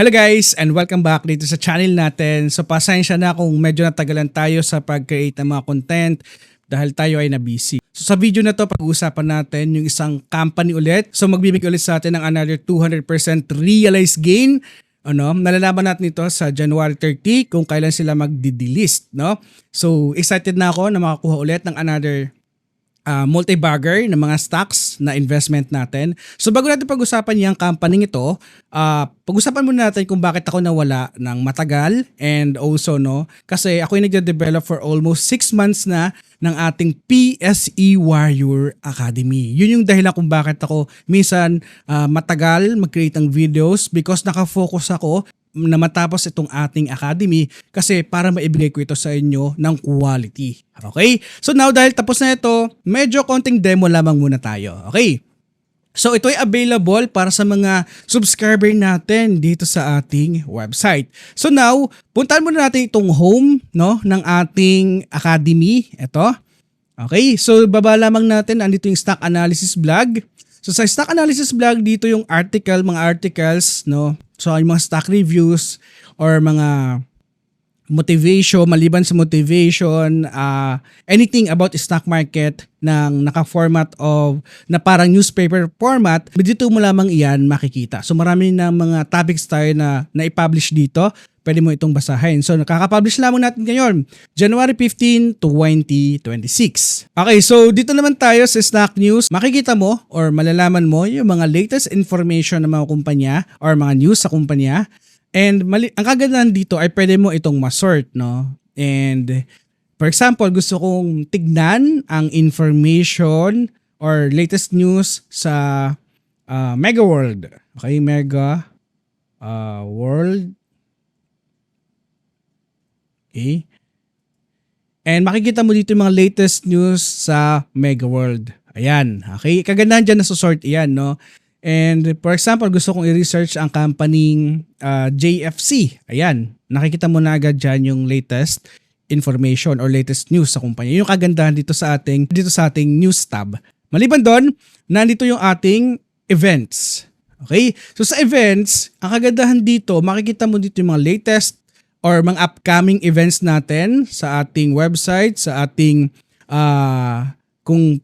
Hello guys and welcome back dito sa channel natin. So pasensya na kung medyo natagalan tayo sa pag-create ng mga content dahil tayo ay na-busy. So sa video na to pag-uusapan natin yung isang company ulit. So magbibigay ulit sa atin ng another 200% realized gain. Nalalaman natin ito sa January 30 kung kailan sila magdi-delist, no? So excited na ako na makakuha ulit ng another multi-bagger ng mga stocks na investment natin. So bago natin pag-usapan yung company ito, pag-usapan muna natin kung bakit ako nawala ng matagal and also kasi ako yung nagde-develop for almost 6 months na ng ating PSE Warrior Academy. Yun yung dahilan kung bakit ako minsan matagal mag-create ng videos because nakafocus ako na matapos itong ating academy kasi para maibigay ko ito sa inyo ng quality. Okay? So now dahil tapos na ito, medyo konting demo lamang muna tayo. Okay? So ito ay available para sa mga subscriber natin dito sa ating website. So now, puntahan muna natin itong home ng ating academy. Ito. Okay? So baba lamang natin, andito yung stock analysis blog. So sa stock analysis blog, dito yung mga articles, So yung mga stock reviews or mga motivation, maliban sa motivation, anything about stock market ng naka-format of na parang newspaper format, dito mo lamang iyan makikita. So marami na mga topics tayo na i-publish dito. Pwede mo itong basahin. So nakaka-publish lamang natin ngayon, January 15, 2026. Okay, so dito naman tayo sa stock news. Makikita mo or malalaman mo yung mga latest information ng mga kumpanya or mga news sa kumpanya. And ang kagandahan dito ay pwede mo itong masort, And for example, gusto kong tignan ang information or latest news sa Mega World. Okay, Mega World. Okay. And makikita mo dito yung mga latest news sa Mega World. Ayan. Okay. Kagandahan dyan na sort iyan, And for example, gusto kong i-research ang company JFC. Ayan. Nakikita mo na agad dyan yung latest information or latest news sa kumpanya. Yung kagandahan dito sa ating news tab. Maliban doon, nandito yung ating events. Okay? So sa events, ang kagandahan dito, makikita mo dito yung mga latest or mga upcoming events natin sa ating website, sa ating kung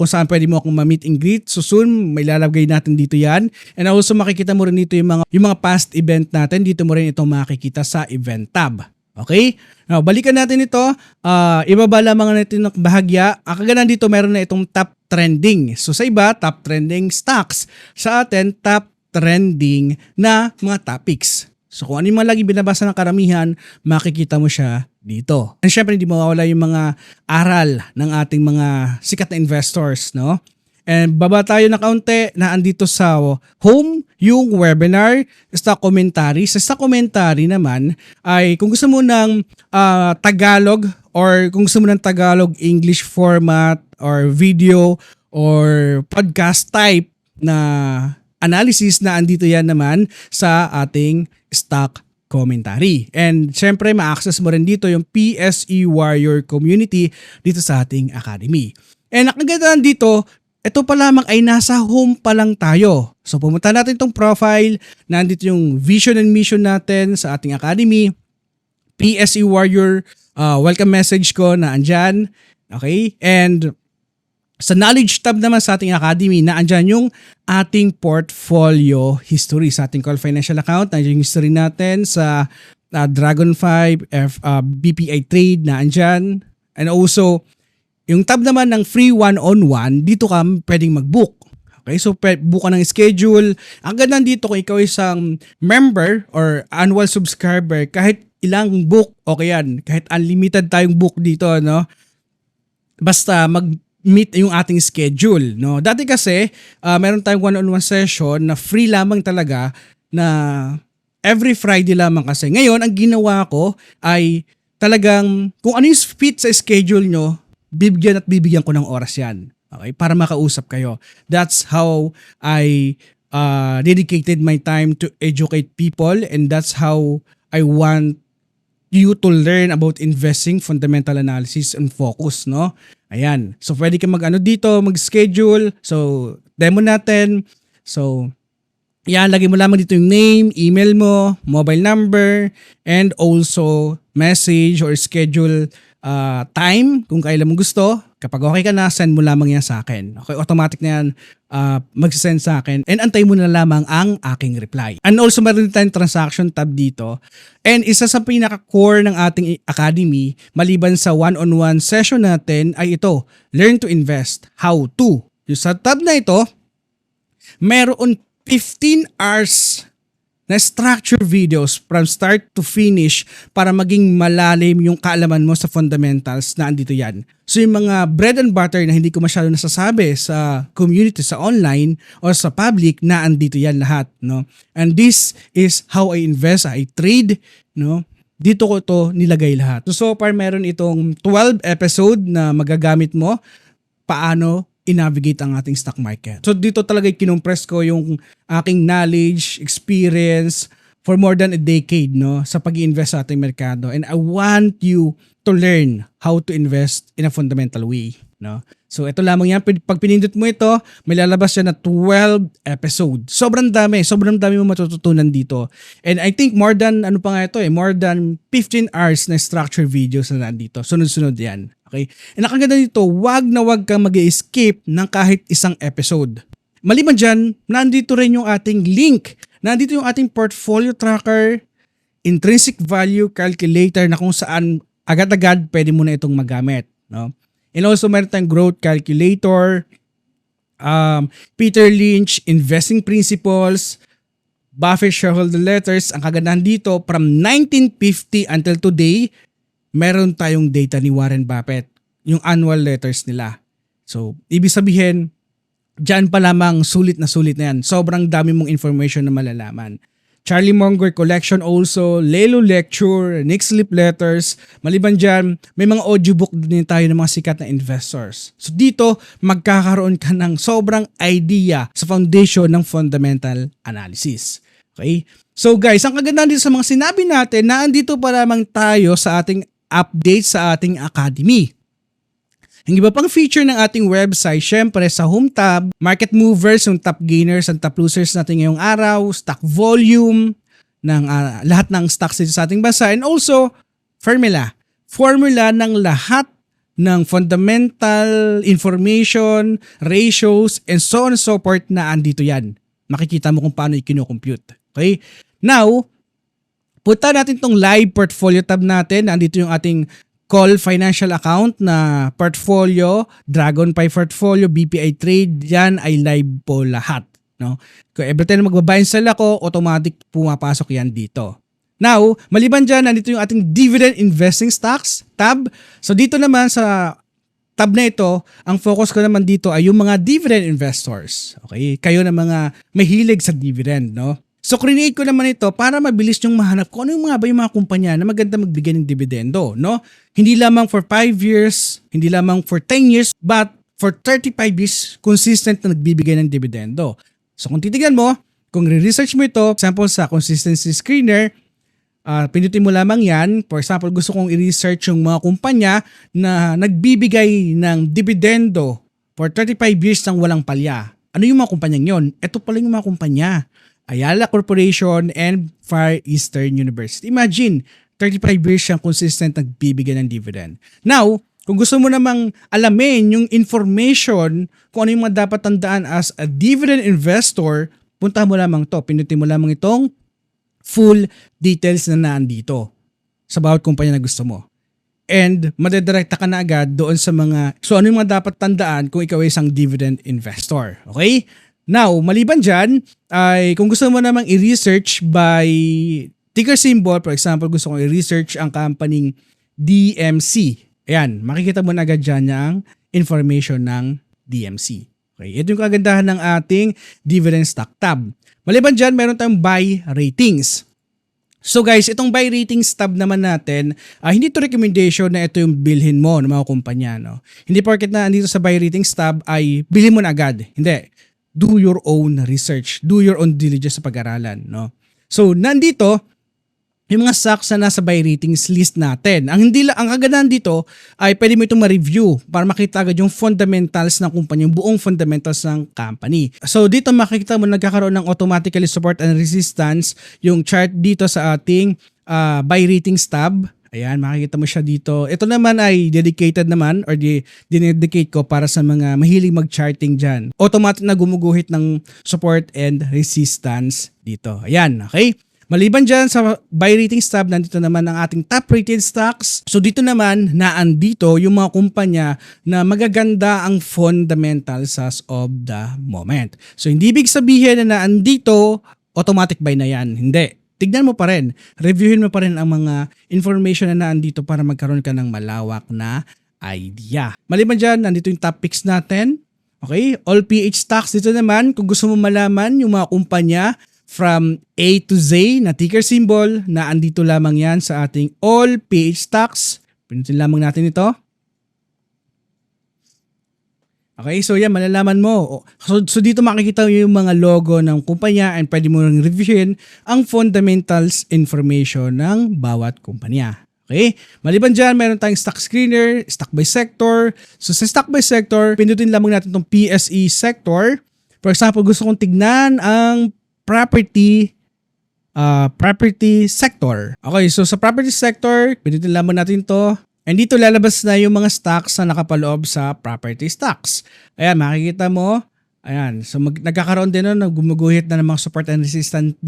saan pwede mo akong ma-meet and greet. So soon, may lalagay natin dito yan. And also makikita mo rin dito yung mga past event natin. Dito mo rin itong makikita sa event tab. Okay? Now, balikan natin ito. Ibaba lamang natin ng bahagya. Ang kagandahan dito, meron na itong top trending. So sa iba, top trending stocks. Sa atin, top trending na mga topics. So kung ano yung mga lagi binabasa ng karamihan, makikita mo siya dito. And syempre hindi mawawala yung mga aral ng ating mga sikat na investors, And baba tayo na kaunti na andito sa home, yung webinar, stock commentary. Sa stock commentary naman ay kung gusto mo ng Tagalog or kung gusto mo ng Tagalog English format or video or podcast type na analysis na andito yan naman sa ating stock commentary. And syempre ma-access mo rin dito yung PSE Warrior community dito sa ating academy. And ang kagandahan dito, ito pa lamang ay nasa home pa lang tayo. So pumunta natin itong profile, nandito yung vision and mission natin sa ating academy. PSE Warrior, welcome message ko na andyan. Okay? And sa knowledge tab naman sa ating academy, naandyan yung ating portfolio history sa ating Call Financial account. Nandiyan yung history natin sa Dragon5, BPI Trade, naandyan. And also, yung tab naman ng free one-on-one, dito ka pwedeng mag-book. Okay, so book ka ng schedule. Ang ganda dito kung ikaw isang member or annual subscriber, kahit ilang book, okay yan. Kahit unlimited tayong book dito, Basta meet yung ating schedule, Dati kasi, meron tayong one-on-one session na free lamang talaga na every Friday lamang kasi. Ngayon, ang ginawa ko ay talagang kung ano yung fit sa schedule nyo, bibigyan ko ng oras yan. Okay? Para makausap kayo. That's how I dedicated my time to educate people and that's how I want you to learn about investing, fundamental analysis, and focus, Ayan. So, pwede ka mag-schedule. So, demo natin. So, Yan, lagay mo lamang dito yung name, email mo, mobile number, and also message or schedule time kung kailan mo gusto. Kapag okay ka na, send mo lamang yan sa akin. Okay, automatic na yan magsisend sa akin. And antay mo na lamang ang aking reply. And also meron tayong transaction tab dito. And isa sa pinaka-core ng ating academy, maliban sa one-on-one session natin, ay ito, Learn to Invest, How to. Yung sa tab na ito, meron 15 hours na structure videos from start to finish para maging malalim yung kaalaman mo sa fundamentals na andito yan. So yung mga bread and butter na hindi ko masyado nasasabi sa community, sa online or sa public, na andito yan lahat, no? And this is how I invest, I trade, no? Dito ko to nilagay lahat. So far meron itong 12 episode na magagamit mo paano i-navigate ang ating stock market. So dito talaga kinumpress ko yung aking knowledge, experience for more than a decade, no, sa pag-i-invest sa ating merkado. And I want you to learn how to invest in a fundamental way, no. So ito lamang yan, pag pinindot mo ito, may lalabas siya na 12 episode. Sobrang dami mo matututunan dito. And I think more than more than 15 hours na structure videos na nandito. Sunod-sunod yan. Okay? And nakaganda dito, wag kang mag-skip ng kahit isang episode. Maliban dyan, nandito rin yung ating link. Nandito yung ating portfolio tracker, intrinsic value calculator na kung saan agad-agad pwede mo na itong magamit. No? And also meron tayong growth calculator, Peter Lynch, investing principles, Buffett shareholder letters. Ang kagandahan dito, from 1950 until today, meron tayong data ni Warren Buffett, yung annual letters nila. So, ibig sabihin, dyan pa lamang sulit na yan. Sobrang dami mong information na malalaman. Charlie Munger collection also, Lelo lecture, Nick Slip letters. Maliban dyan, may mga audiobook din tayo ng mga sikat na investors. So dito, magkakaroon ka ng sobrang idea sa foundation ng fundamental analysis. Okay? So guys, ang kagandahan dito sa mga sinabi natin, na andito pa lamang tayo sa ating update sa ating academy. Ang iba pang feature ng ating website, syempre sa home tab, market movers, yung top gainers and top losers natin ngayong araw, stock volume, ng lahat ng stocks dito sa ating bansa, and also formula ng lahat ng fundamental information, ratios, and so on and so forth na andito yan. Makikita mo kung paano i-compute. Okay? Now, punta natin tong live portfolio tab natin. Nandito yung ating call financial account na portfolio, Dragonfly portfolio, BPI trade. Yan ay live po lahat. No? Kung every time magbabuy and sell ako, automatic pumapasok yan dito. Now, maliban dyan, nandito yung ating dividend investing stocks tab. So dito naman sa tab na ito, ang focus ko naman dito ay yung mga dividend investors. Okay? Kayo na mga mahilig sa dividend, no? So, create ko naman ito para mabilis nyong mahanap kung ano yung mga kumpanya na maganda magbigay ng dividendo, no? Hindi lamang for 5 years, hindi lamang for 10 years, but for 35 years, consistent na nagbibigay ng dividendo. So, kung titignan mo, kung re-research mo ito, example sa consistency screener, pindutin mo lamang yan. For example, gusto kong i-research yung mga kumpanya na nagbibigay ng dividendo for 35 years nang walang palya. Ano yung mga kumpanyang yon? Ito pala yung mga kumpanya. Ayala Corporation and Far Eastern University. Imagine, 35 years siyang consistent nagbibigay ng dividend. Now, kung gusto mo namang alamin yung information kung ano yung mga dapat tandaan as a dividend investor, punta mo lamang to. Pinutin mo lamang itong full details na nandito sa bawat kumpanya na gusto mo. And madedirekta ka na agad doon sa so ano yung mga dapat tandaan kung ikaw ay isang dividend investor. Okay? Now, maliban dyan, ay kung gusto mo namang i-research by ticker symbol, for example, gusto kong i-research ang company DMC. Ayan, makikita mo na agad dyan yung information ng DMC. Okay, ito yung kagandahan ng ating dividend stock tab. Maliban dyan, meron tayong buy ratings. So guys, itong buy ratings tab naman natin, hindi to recommendation na ito yung bilhin mo ng mga kumpanya. No? Hindi porket na andito sa buy ratings tab ay bilhin mo na agad. Hindi. Do your own research. Do your own diligence sa pag-aralan. No? So, nandito, yung mga stocks na nasa buy ratings list natin. Ang kagandahan dito ay pwede mo itong ma-review para makita agad yung fundamentals ng kumpanya, yung buong fundamentals ng company. So dito makikita mo nagkakaroon ng automatically support and resistance yung chart dito sa ating buy ratings tab. Ayan, makikita mo siya dito. Ito naman ay dedicated naman or dinedicate ko para sa mga mahilig mag-charting dyan. Automatic na gumuguhit ng support and resistance dito. Ayan, okay? Maliban dyan sa buy ratings tab, nandito naman ang ating top rated stocks. So dito naman, naandito yung mga kumpanya na magaganda ang fundamentals as of the moment. So hindi ibig sabihin na naandito, automatic buy na yan. Hindi. Tignan mo pa rin. Reviewin mo pa rin ang mga information na naandito para magkaroon ka ng malawak na idea. Maliban dyan, nandito yung top picks natin. Okay? All PH stocks. Dito naman, kung gusto mo malaman yung mga kumpanya from A to Z na ticker symbol na andito lamang yan sa ating all PH stocks. Pinutin lamang natin ito. Okay, so yan, malalaman mo. So dito makikita yung mga logo ng kumpanya and pwede mo ring reviewin ang fundamentals information ng bawat kumpanya. Okay, maliban dyan, meron tayong stock screener, stock by sector. So sa stock by sector, pinutin lamang natin itong PSE sector. For example, gusto kong tignan ang property sector. Okay, so sa property sector, pinutin lamang natin to. And dito lalabas na yung mga stocks na nakapaloob sa property stocks. Ayan, makikita mo. Ayan, so nagkakaroon din nun, gumuguhit na ng mga support and resistance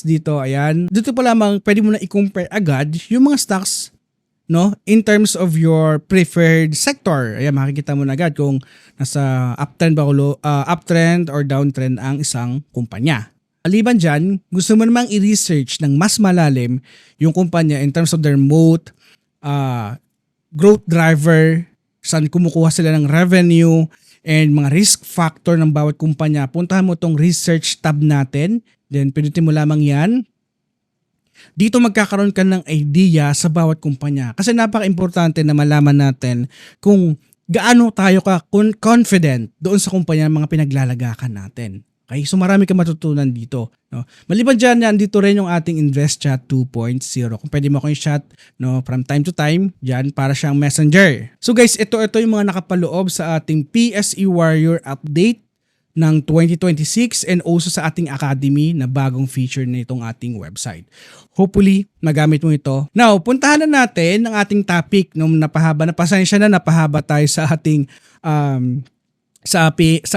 dito. Ayan, dito pa lamang pwede mo na i-compare agad yung mga stocks, no, in terms of your preferred sector. Ayan, makikita mo na agad kung nasa uptrend or downtrend ang isang kumpanya. Maliban dyan, gusto mo namang i-research ng mas malalim yung kumpanya in terms of their moat, growth driver, saan kumukuha sila ng revenue, and mga risk factor ng bawat kumpanya. Puntahan mo tong research tab natin, then pinutin mo lamang yan. Dito magkakaroon ka ng idea sa bawat kumpanya. Kasi napaka-importante na malaman natin kung gaano tayo ka confident doon sa kumpanya mga pinaglalagakan natin. Okay? So marami kang matutunan dito. No? Maliban dyan, nandito rin yung ating Invest Chat 2.0. Kung pwede mo akong chat, no, from time to time, dyan para siyang messenger. So guys, ito yung mga nakapaloob sa ating PSE Warrior update ng 2026 and also sa ating academy na bagong feature na itong ating website. Hopefully, magamit mo ito. Now, puntahan na natin ang ating topic nung napahaba tayo sa ating sa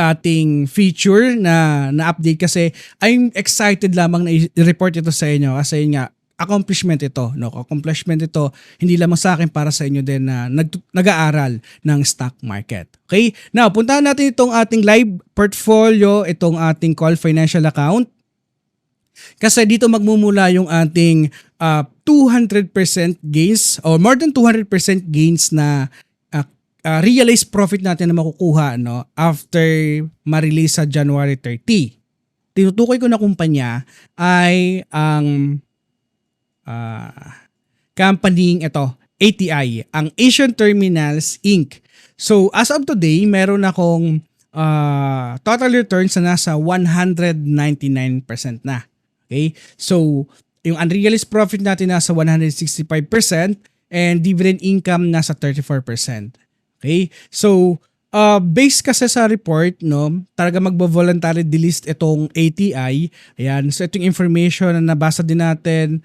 ating feature na update kasi I'm excited lamang na i-report ito sa inyo kasi nga accomplishment ito, no? Accomplishment ito hindi lamang sa akin, para sa inyo din na nag-aaral ng stock market. Okay? Now, puntahan natin itong ating live portfolio, itong ating call financial account. Kasi dito magmumula yung ating 200% gains or more than 200% gains na realized profit natin na makukuha, no, after ma-release sa January 30. Tinutukoy ko na kumpanya ay ang company ito, ATI, ang Asian Terminals Inc. So as of today, meron akong total returns na nasa 199% na. Okay? So yung unrealized profit natin nasa 165% and dividend income nasa 34%. Okay? So, based kasi sa report, no, talaga magbo-voluntary delist itong ATI. Ayan. So, itong information na nabasa din natin.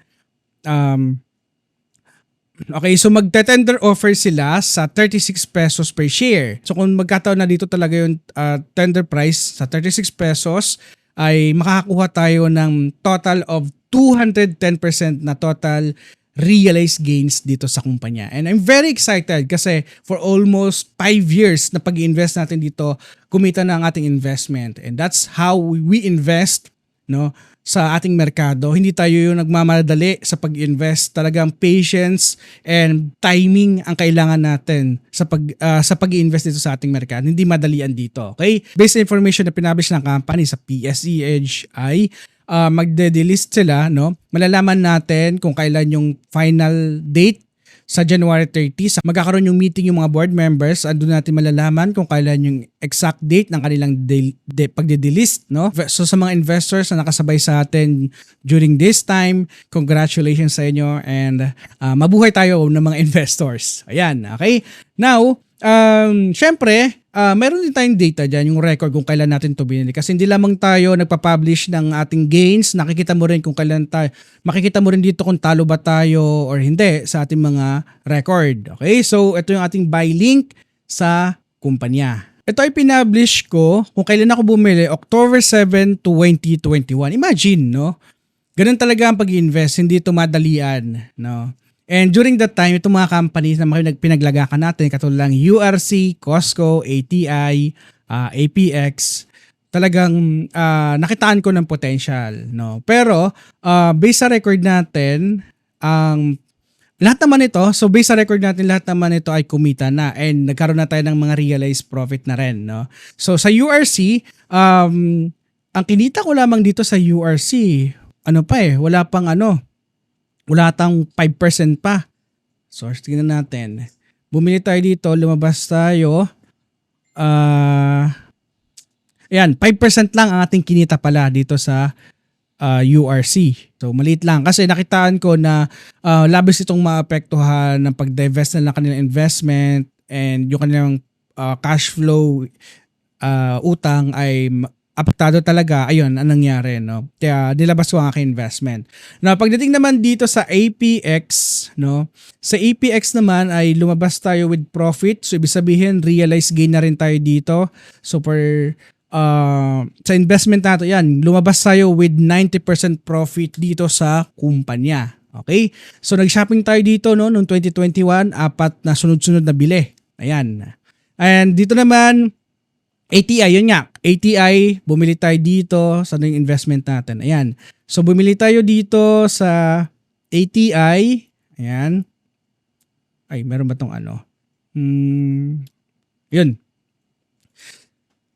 Okay, so magte-tender offer sila sa 36 pesos per share. So, kung magkataon na dito talaga yung tender price sa 36 pesos, ay makakakuha tayo ng total of 210% na total realized gains dito sa kumpanya. And I'm very excited kasi for almost 5 years na pag-invest natin dito, kumita na ang ating investment. And that's how we invest, no, sa ating merkado. Hindi tayo yung nagmamadali sa pag-invest. Talagang patience and timing ang kailangan natin sa pag-invest dito sa ating merkado. Hindi madalian dito. Okay? Based on information na pinabish ng company sa PSE Edge ay magde-delist sila, no? Malalaman natin kung kailan yung final date sa January 30. Magkakaroon yung meeting yung mga board members. Andun natin malalaman kung kailan yung exact date ng kanilang pagde-delist, no? So sa mga investors na nakasabay sa atin during this time, congratulations sa inyo and mabuhay tayo ng mga investors. Ayan, okay? Now, syempre, meron din tayong data dyan, yung record kung kailan natin ito binili. Kasi hindi lamang tayo nagpa-publish ng ating gains, nakikita mo rin kung kailan tayo, makikita mo rin dito kung talo ba tayo or hindi sa ating mga record. Okay, so ito yung ating buy link sa kumpanya. Ito ay pinablish ko kung kailan ako bumili, October 7, 2021. Imagine, no? Ganun talaga ang pag-invest, hindi ito madalian, no? And during that time, itong mga companies na pinaglagakan natin, katulad lang URC, Costco, ATI, APX, talagang nakitaan ko ng potential, no? Pero based sa record natin, lahat naman ito, so based sa record natin, lahat naman ito ay kumita na and nagkaroon na tayo ng mga realized profit na rin, no? So sa URC, ang kinita ko lamang dito sa URC, wala tang 5% pa. So, tingnan natin. Bumili tayo dito, lumabas tayo. Ayan, 5% lang ang ating kinita pala dito sa URC. So, maliit lang. Kasi nakitaan ko na labis itong maapektuhan ng pag-divest na ng kanilang investment and yung kanilang cash flow utang ay apektado talaga. Ayun, ang nangyari, no? Kaya nilabas ko ang aking investment. Now, pagdating naman dito sa APX, no? Sa APX naman ay lumabas tayo with profit. So, ibig sabihin, realized gain na rin tayo dito. So, sa investment natin, yan, lumabas tayo with 90% profit dito sa kumpanya. Okay? So, nag-shopping tayo dito, no? Noong 2021, 4 na sunod-sunod na bili. Ayan. And dito naman, ATI, yun nga. ATI, bumili tayo dito sa yung investment natin. Ayan. So, bumili tayo dito sa ATI. Ayan. Ay, meron ba tong Yun.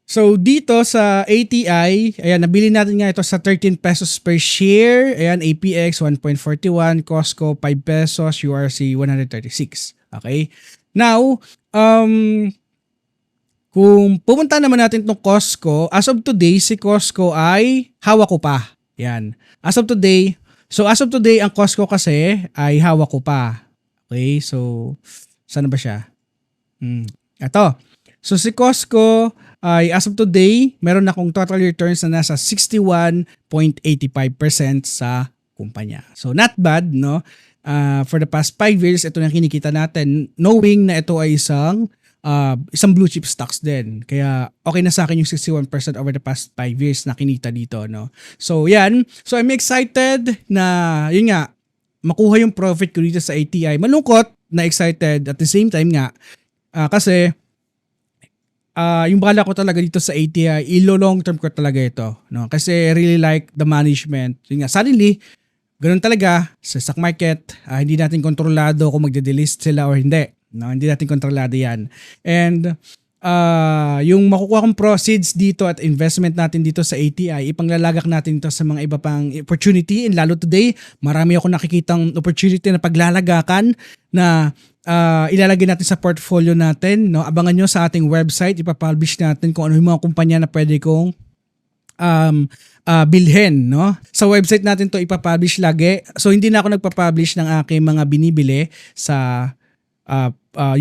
So, dito sa ATI, ayan, nabili natin nga ito sa 13 pesos per share. Ayan, APX 1.41, Costco 5 pesos, URC 136. Okay? Now, kung pumunta naman natin itong Costco, as of today, si Costco ay hawak ko pa. Yan. As of today, ang Costco kasi ay hawak ko pa. Okay, so, saan ba siya? Ito. So, si Costco ay as of today, meron akong total returns na nasa 61.85% sa kumpanya. So, not bad, no? For the past 5 years, ito na kinikita natin, knowing na ito ay isang blue chip stocks din. Kaya okay na sa akin yung 61% over the past 5 years na kinita dito, no? So, yan. So, I'm excited na, yun nga, makuha yung profit ko dito sa ATI. Malungkot na excited at the same time nga, kasi, yung bala ko talaga dito sa ATI, ilo-long term ko talaga ito, no? Kasi I really like the management. Yun nga, suddenly, ganun talaga sa stock market, hindi natin kontrolado kung magde-delist sila or hindi. No, hindi natin kontrolado yan. And yung makukuha kong proceeds dito at investment natin dito sa ATI, ipanglalagak natin ito sa mga iba pang opportunity. And lalo today, marami ako nakikitang opportunity na paglalagakan na ilalagay natin sa portfolio natin. No? Abangan nyo sa ating website, ipapublish natin kung ano yung mga kumpanya na pwede kong bilhin, no? Sa website natin to ipapublish lagi. So hindi na ako nagpapublish ng aking mga binibili sa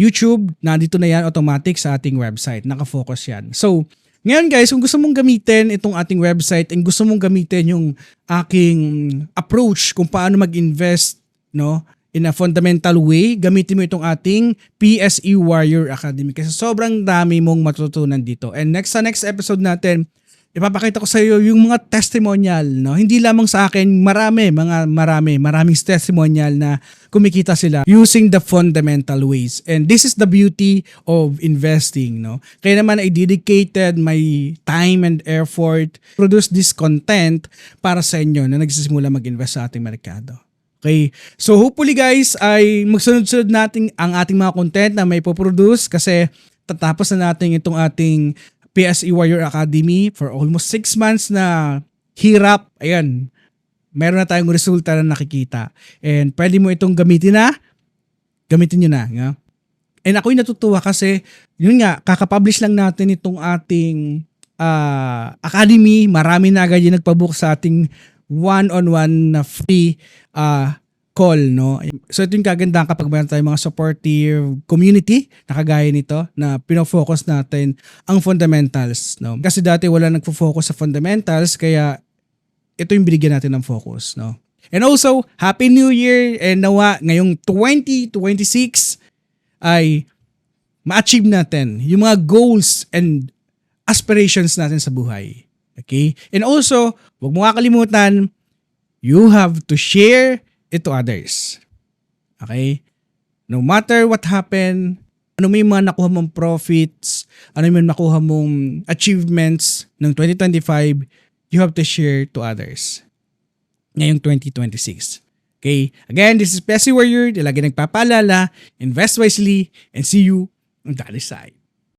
YouTube, nandito na yan automatic sa ating website. Naka-focus yan. So, ngayon guys, kung gusto mong gamitin itong ating website and gusto mong gamitin yung aking approach kung paano mag-invest, no, in a fundamental way, gamitin mo itong ating PSE Warrior Academy kasi sobrang dami mong matutunan dito. And sa next episode natin, ipapakita ko sa iyo yung mga testimonial, no? Hindi lamang sa akin, maraming testimonial na kumikita sila using the fundamental ways. And this is the beauty of investing, no? Kaya naman I dedicated my time and effort to produce this content para sa inyo na nagsisimula mag-invest sa ating merkado. Okay? So hopefully guys ay magsunod-sunod natin ang ating mga content na may poproduce kasi tatapos na natin itong ating PSE Warrior Academy for almost 6 months na hirap. Ayan, meron na tayong resulta na nakikita. And pwede mo itong gamitin nyo na. And ako'y natutuwa kasi, yun nga, kakapublish lang natin itong ating academy. Marami na agad yung nagpabook sa ating one-on-one na free call, no? So ito yung kagandahan kapag meron tayong mga supportive community na kagaya nito na pinofocus natin ang fundamentals, no? Kasi dati wala nagfo-focus sa fundamentals, kaya ito yung binigyan natin ng focus, no? And also, Happy New Year, and nawa ngayong 2026 ay ma-achieve natin yung mga goals and aspirations natin sa buhay. Okay? And also, huwag mo kakalimutan, you have to share it to others. Okay? No matter what happened, ano may mga nakuha mong profits, ano may nakuha mong achievements ng 2025, you have to share to others ngayong 2026. Okay? Again, this is Pessy Warrior. Lagi nagpapaalala, invest wisely, and see you on the other side.